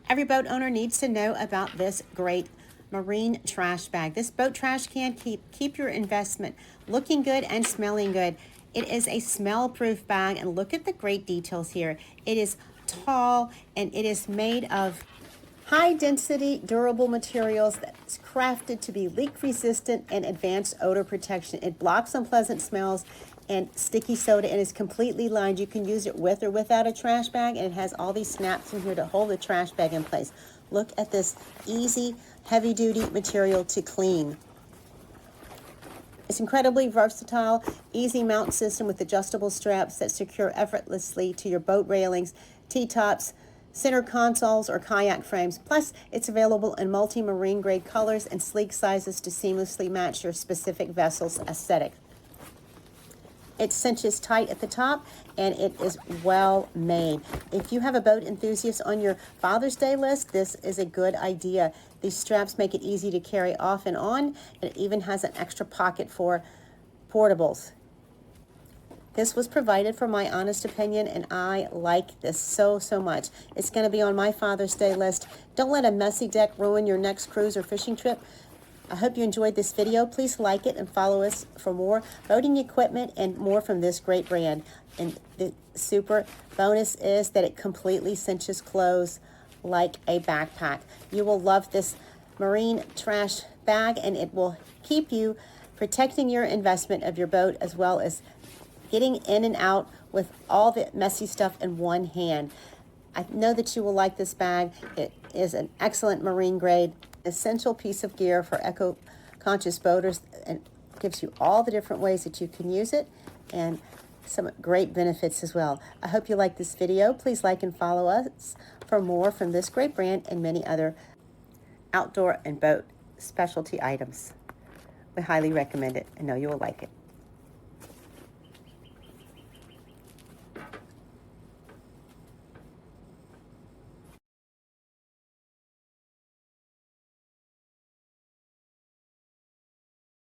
Every boat owner needs to know about this great marine trash bag. This boat trash can keep your investment looking good and smelling good. It is a smell-proof bag, and look at the great details here. It is tall, and it is made of high-density, durable materials that's crafted to be leak-resistant and advanced odor protection. It blocks unpleasant smells and sticky soda and is completely lined. You can use it with or without a trash bag, and it has all these snaps in here to hold the trash bag in place. Look at this easy, heavy-duty material to clean. It's incredibly versatile, easy mount system with adjustable straps that secure effortlessly to your boat railings, T-tops, center consoles, or kayak frames. Plus, it's available in multi-marine grade colors and sleek sizes to seamlessly match your specific vessel's aesthetic. It cinches tight at the top, and it is well made. If you have a boat enthusiast on your Father's Day list, this is a good idea. These straps make it easy to carry off and on, and it even has an extra pocket for portables. This was provided for my honest opinion, and I like this so much. It's going to be on my Father's Day list. Don't let a messy deck ruin your next cruise or fishing trip. I hope you enjoyed this video. Please like it and follow us for more boating equipment and more from this great brand. And the super bonus is that it completely cinches clothes like a backpack. You will love this marine trash bag, and it will keep you protecting your investment of your boat, as well as getting in and out with all the messy stuff in one hand. I know that you will like this bag. It is an excellent marine grade, essential piece of gear for eco-conscious boaters, and gives you all the different ways that you can use it and some great benefits as well. I hope you like this video. Please like and follow us for more from this great brand and many other outdoor and boat specialty items. We highly recommend it, and know you will like it.